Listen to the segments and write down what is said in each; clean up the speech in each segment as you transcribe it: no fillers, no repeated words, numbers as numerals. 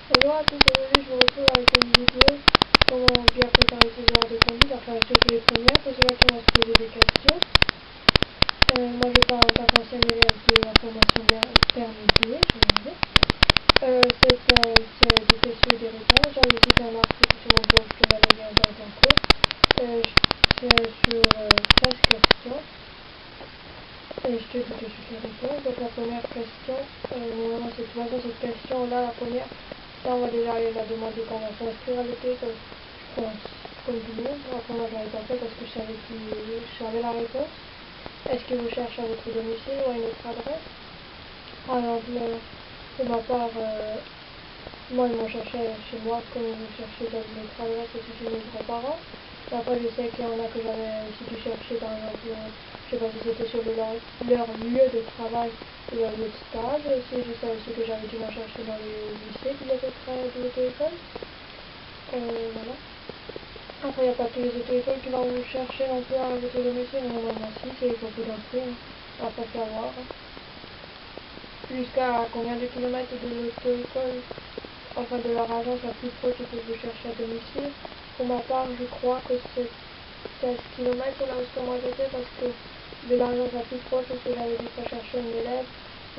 Bonjour à tous, aujourd'hui je vous retrouve avec une vidéo comment bien préparer ses heures de conduite, enfin surtout les premières, pour ceux qui vont se poser des questions. Moi je parle en tant qu'ancienne élève de la formation permis B, c'est des questions et des réponses. J'avais aussi fait un article sur mon blog que j'avais regardé en tant que c'est sur 13 questions. Et je te dis tout de suite les réponses. Donc la première question, normalement c'est de toute façon cette question-là, la première, ça on va déjà aller la demander quand on va s'inscrire à l'école, je pense, comme tout le monde. Après moi je l'avais pas fait parce que je savais la réponse. Est-ce que vous cherchez à votre domicile ou à une autre adresse? Par exemple, pour ma part, moi ils m'ont cherché chez moi comme ils cherchaient dans une autre adresse aussi chez mes grands-parents. Et après je sais qu'il y en a que j'avais aussi dû chercher par exemple, je sais pas si c'était sur leur lieu de travail ou leur lieu de stage. Aussi, je sais aussi que j'avais dû m'en chercher dans les lycées qui étaient près de l'auto-école. Voilà. Après, il n'y a pas tous les auto-écoles qui vont vous chercher non plus à votre domicile, mais normalement si, c'est beaucoup d'entrées, hein. Après savoir. Jusqu'à combien de kilomètres de l'auto-école, enfin de leur agence la plus proche, ils peuvent vous chercher à domicile. Pour ma part, je crois que c'est 16 km là où moi j'étais, parce que de l'agence la plus proche où j'avais dû pas chercher une élève,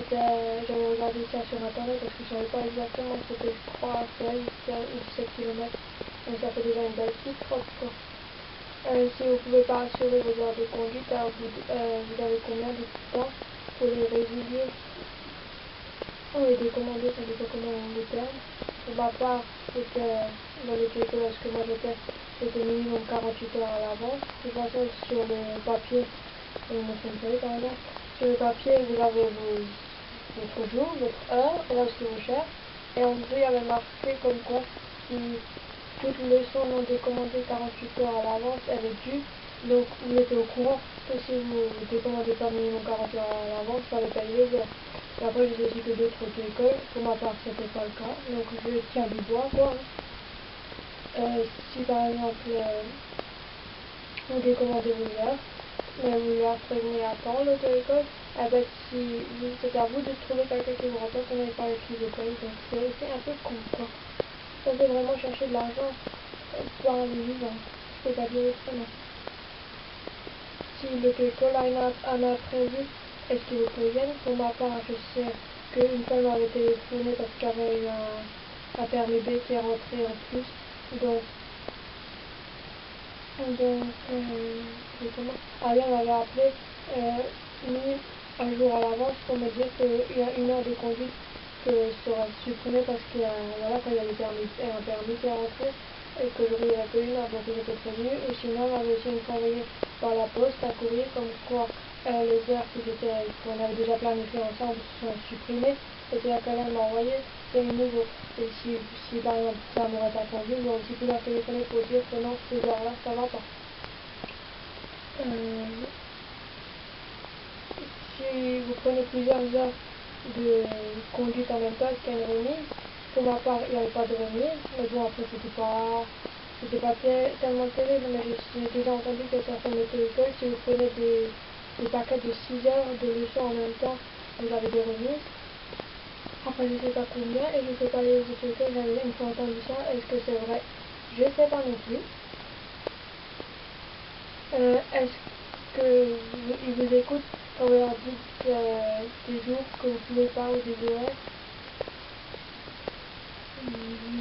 j'avais regardé ça sur internet parce que je savais pas exactement, c'était je crois 16 ou 17 km, donc ça fait déjà une belle petite trotte quoi. Si vous pouvez pas assurer vos heures de conduite, vous avez combien de temps pour les résilier ou les décommander, ça dépend comment on le terme. Pour ma part, c'était dans les quelques lorsque moi j'étais, c'était minimum 48 heures à l'avance. De toute façon, sur le papier, par exemple, sur le papier, vous avez votre jour, votre heure, et là où vous cherchez. Et en dessous, il y avait marqué comme quoi, si toute leçon non décommandée 48 heures à l'avance, elle est due. Donc, vous mettez au courant que si vous ne décommandez pas minimum 40 heures à l'avance, ça va payer les heures. Et après, je sais aussi que d'autres auto-écoles, pour ma part, c'était pas le cas. Donc, je tiens du bois, quoi. Si par exemple, vous décommandez vos heures, mais vous leur prévenez à temps l'auto-école, c'est à vous de trouver quelqu'un qui vous remplace, on n'avait pas les filles d'école, donc c'est un peu con, quoi. Ça veut vraiment chercher de l'argent par les vivants, je peux pas dire autrement. Si l'auto-école en a prévu, est-ce qu'ils vous préviennent? Pour ma part, je sais qu'une fois, on m'avait téléphoné parce qu'il y avait eu un permis B qui est rentré en plus. Donc on m'avait appelé un jour à l'avance pour me dire qu'il y a une heure de conduite que sera supprimée parce qu'il y a, voilà, quand il y a un permis qui est rentré et que je n'aurais que une heure, donc j'étais prévenue. Ou sinon, on m'avait aussi envoyé par la poste un courrier comme quoi les heures qu'on avait déjà planifiées ensemble sont supprimées, et c'est là quand même envoyé, c'est nouveau. Et si par exemple ça m'aurait pas convenu, j'aurais aussi pu leur téléphoner pour dire que non, ces heures-là, ça va pas. Si vous prenez plusieurs heures de conduite en même temps, est-ce qu'il y a une remise? Pour ma part, il n'y avait pas de remise, mais bon, après, c'était pas tellement terrible, mais j'ai déjà entendu que certaines auto-écoles, si vous prenez des paquets de 6 heures de leçons en même temps, vous avez des remises. Après, je sais pas combien, et je sais pas les auto-écoles, j'avais une fois entendu ça, est-ce que c'est vrai? Je sais pas non plus. Est-ce qu'ils vous écoutent quand vous leur dites des jours que vous pouvez pas ou des horaires?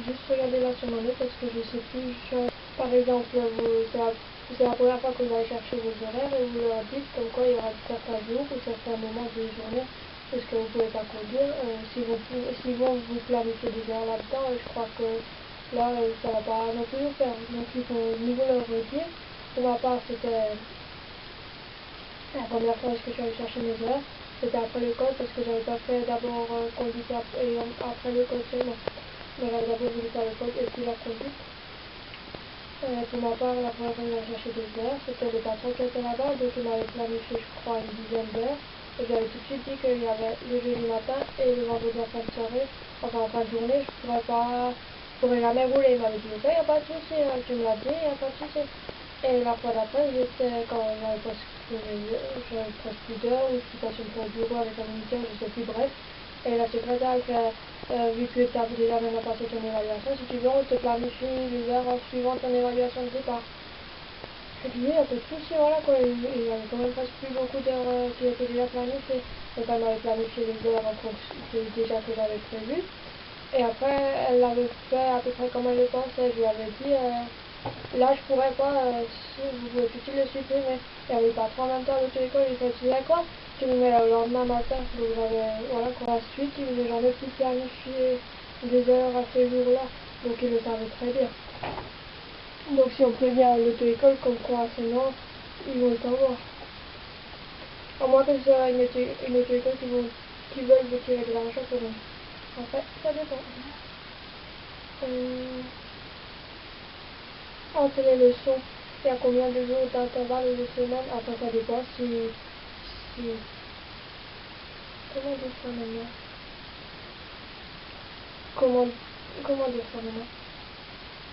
Juste regarder là sur mon net parce que je sais plus. Par exemple, c'est la première fois que vous allez chercher vos horaires et vous leur dites comme quoi il y aura certains jours ou certains moments de journée parce que vous ne pouvez pas conduire. Si vous planifiez des heures là-dedans, je crois que là, ça va pas non plus vous faire. Donc il faut niveau leur dire. Pour ma part, c'était la première fois que je suis allée chercher mes heures, c'était après l'école parce que j'avais pas fait d'abord conduite et après l'école seulement. Mais j'avais d'abord voulu faire l'école et puis la conduite. Pour ma part, la première fois que j'ai cherché des heures, c'était le patron qui était là-bas, donc il m'avait planifié, je crois, une dizaine d'heures. Et j'avais tout de suite dit qu'il y avait le jeudi matin et le vendredi en fin de soirée, enfin en fin de journée, je pourrais jamais rouler. Il m'avait dit, ok, il n'y a pas de souci, hein, tu me l'as dit, il n'y a pas de souci. Et la fois d'après, quand j'avais presque plus d'heures, ou je suis passée une fois au bureau avec un moniteur, je sais plus, bref. Et la secrétaire, elle fait, vu que tu as déjà même passé ton évaluation, si tu veux, on te planifie les heures suivant ton évaluation de départ. Je dis oui, un peu de soucis, voilà quoi, il y avait quand même presque plus beaucoup d'heures qui étaient déjà planifiées. Donc elle m'avait planifié les heures en fonction déjà que j'avais prévu. Et après, elle l'avait fait à peu près comme elle le pensait. Je lui avais dit, là je pourrais pas, si vous pouvez tout le supprimer. Il y avait pas trop en même temps à l'auto-école, il fait, tu sais quoi, tu me mets le lendemain matin. Donc j'avais, voilà quoi, ensuite il ne jamais pu planifier des heures à ces jours-là. Donc il le savait très bien. Donc si on prévient l'auto-école comme quoi sinon ils vont le savoir. À moins que ce soit une auto-école qui veulent vous tirer de l'argent pour eux. En fait, ça dépend. Entre les leçons, il y a combien de jours d'intervalle ou de semaines? Après ça dépend si comment dire ça maintenant? Comment comment dire ça maintenant?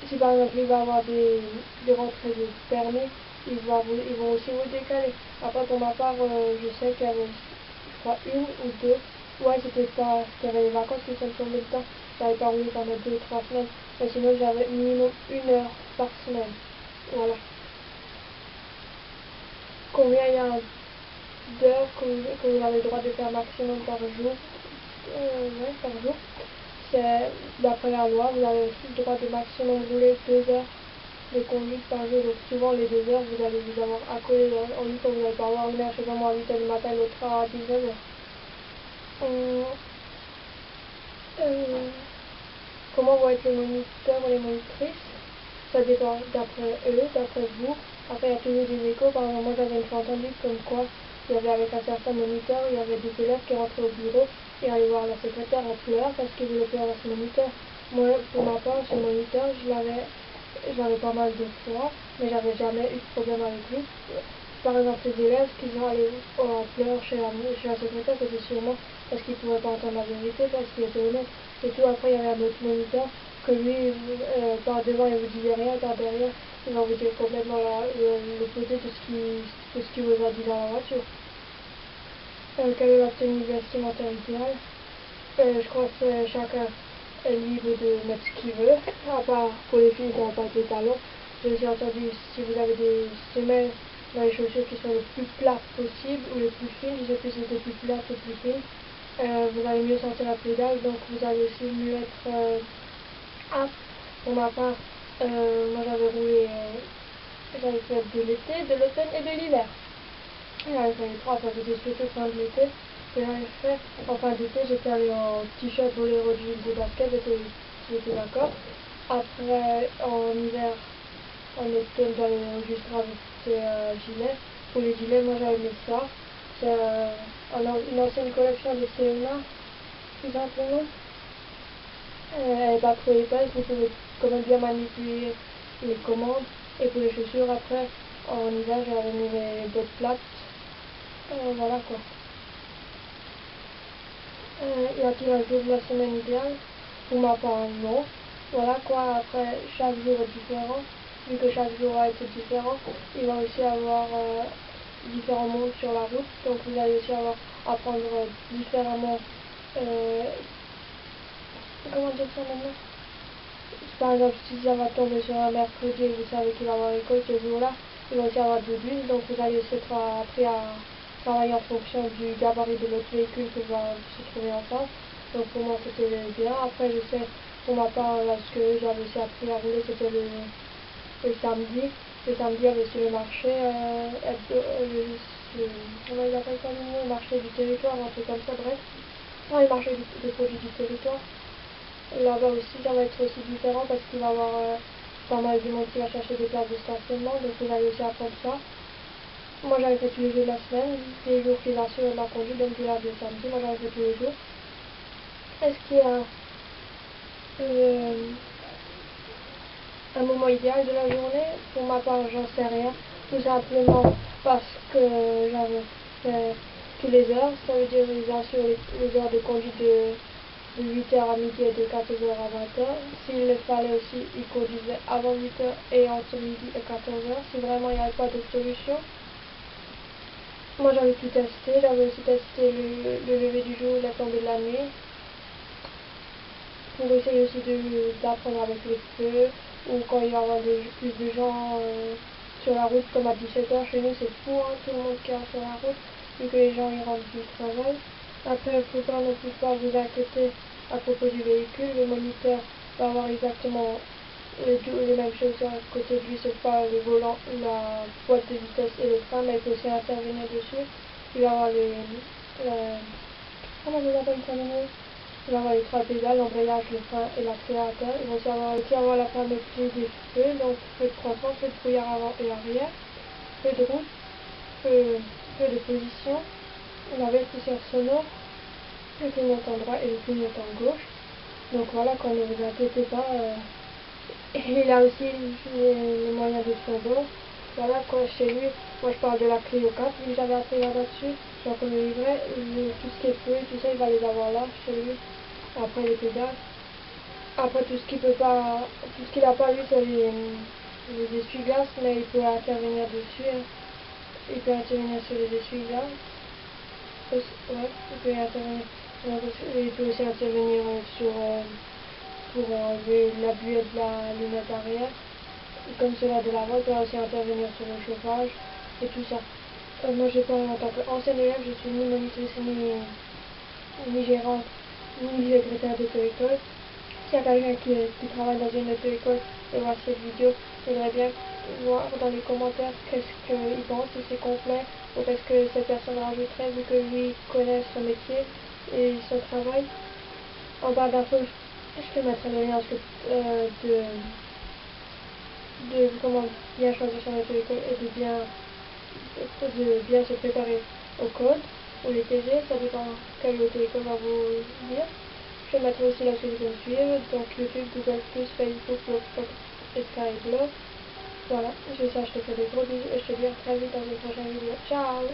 Si par exemple il va avoir des rentrées de permis, ils vont aussi vous décaler. Après pour ma part, je sais qu'il y avait, je crois, une ou deux. Ouais, c'était pas, qu'il y avait les vacances qui sont tombées dedans. J'avais pas roulé pendant 2 ou 3 semaines. Mais sinon j'avais minimum 1 heure par semaine. Voilà. Combien il y a d'heures que vous avez le droit de faire maximum par jour? Ouais, par jour. C'est, d'après la loi, vous avez aussi le droit de maximum rouler 2 heures de conduite par jour. Donc souvent les 2 heures, vous allez vous avoir accolé en lui quand vous n'allez pas avoir une heure, je sais pas moi, à 8 h du matin, l'autre à 19 h. Euh, comment vont être les moniteurs ou les monitrices? Ça dépend d'après eux, d'après vous. Après, il y a toujours des échos. Par exemple, moi, j'avais une fois entendu comme quoi il y avait avec un certain moniteur, il y avait des élèves qui rentraient au bureau et allaient voir la secrétaire en pleurs parce qu'ils voulaient plus avoir ce moniteur. Moi, pour ma part, ce moniteur, je l'avais pas mal de fois, mais j'avais jamais eu de problème avec lui. Par exemple, les élèves qui sont allés en pleurs chez la secrétaire, c'était sûrement parce qu'ils ne pouvaient pas entendre la vérité, parce qu'il était honnête. Et tout, après, il y avait un autre moniteur que lui, par devant, il vous disait rien, par derrière, il va vous dire complètement l'opposé de ce qu'il vous a dit dans la voiture. Quelle est la tenue vestimentaire idéale? Je crois que chacun est libre de mettre ce qu'il veut, à part pour les filles qui n'ont pas des talons. J'ai aussi entendu si vous avez des semelles dans les chaussures qui sont les plus plates possibles ou les plus fines, je sais plus si c'est plus plates ou plus fines, vous allez mieux sentir la pédale, donc vous allez aussi mieux être pour ma part, moi j'avais fait de l'été, de l'automne et de l'hiver. J'avais fait les trois, ça faisait surtout fin de l'été. Et j'avais fait, en fin d'été, j'étais allée en t-shirt, boléro, jeans et basket, j'étais d'accord. Après, en hiver, en automne, j'avais juste rajouté un gilet. Pour les gilets, moi j'avais mis ça. C'est une ancienne collection de CMA, tout simplement. Elle n'est pas trop épaisse, vous pouvez quand même bien manipuler les commandes. Et pour les chaussures, après, en hiver, j'avais mis mes bottes plates. Voilà quoi. Y a-t-il un jour de la semaine idéal? Pour ma part, non. Voilà quoi, après, chaque jour est différent. Vu que chaque jour va être différent, il va aussi avoir différents mondes sur la route. Donc vous allez aussi avoir à apprendre différemment. Euh, comment dire ça maintenant? Par exemple, si ça va tomber sur un mercredi et vous savez qu'il va y avoir école ce jour-là, il va aussi avoir deux bus, donc vous allez aussi être appris à travailler en fonction du gabarit de votre véhicule que va se trouver en face. Donc pour moi c'était bien. Après je sais, pour ma part, là, ce que j'avais aussi appris à rouler, c'était le samedi. Le samedi, il y avait aussi le marché, comment ils appellent ça, le marché du territoire, un truc comme ça, bref. Non, le marché des produits du territoire. Là-bas aussi, ça va être aussi différent parce qu'il va y avoir pas mal de monde qui va chercher des places de stationnement, donc vous allez aussi apprendre ça. Moi, j'avais fait tous les jours de la semaine, les jours qu'ils assurent ma conduite, donc du lundi au samedi, moi j'avais fait tous les jours. Est-ce qu'il y a un moment idéal de la journée? Pour ma part, j'en sais rien, tout simplement parce que j'avais fait tous les heures, ça veut dire ils assurent les heures de conduite de 8 h à midi et de 14 h à 20 h. S'il le fallait aussi, il conduisait avant 8 h et entre midi et 14 h. Si vraiment il n'y avait pas d'autre solution. Moi j'avais tout testé, j'avais aussi testé le lever du jour, la tombée de la nuit, pour essayer aussi d'apprendre avec les feux, ou quand il y aura plus de gens sur la route, comme à 17h chez nous c'est fou, hein, tout le monde qui est sur la route, vu que les gens ils rentrent du travail. Après, il ne faut pas non plus pas vous inquiéter à propos du véhicule, le moniteur va avoir exactement les mêmes choses à côté de lui, sauf pas le volant, la boîte de vitesse et le frein, mais il peut aussi intervenir dessus. Il va avoir comment vous appelez ça, il va avoir les trois pédales, l'embrayage, le frein et l'accélérateur. Il va aussi avoir la panoplie des feux, donc feu de croissance, feu de brouillard avant et arrière, feu de route, feu de position, l'avertisseur sonore, le clignotant droit et le clignotant gauche. Donc voilà, quand ne vous inquiétez pas. Il a aussi les moyens de son. Voilà, quoi, chez lui, moi je parle de la Clio 4, vu que j'avais appris là-dessus, genre comme le livret, tout ce qui est feu, tout ça, il va les avoir là, chez lui. Après les pédales. Après tout ce qu'il peut pas, tout ce qu'il a pas, lui, c'est les essuie-glaces, mais il peut intervenir dessus, hein. Il peut intervenir sur les essuie-glaces. Ouais, il peut intervenir. Il peut aussi intervenir sur pour enlever la buée de la lunette arrière. Comme cela de la voie, peut aussi intervenir sur le chauffage et tout ça. Moi, j'ai pas, en tant qu'ancienne élève, je suis ni monitrice, ni gérante, ni secrétaire d'auto-école. S'il y a quelqu'un qui travaille dans une auto-école et voit cette vidéo, j'aimerais bien voir dans les commentaires qu'est-ce qu'il pense, si c'est complet ou qu'est-ce que cette personne rajouterait, vu que lui connaît son métier et son travail. En barre d'infos, je te mettrai le lien de comment bien choisir son auto-école et de bien se préparer au code ou les TG, ça dépend quelle auto-école va vous dire. Je mettrai aussi la suite de me suivre, donc YouTube, Google+, Facebook, Blogspot et Skyblog. Voilà, je te fais des gros bisous et je te dis à très vite dans une prochaine vidéo. Ciao!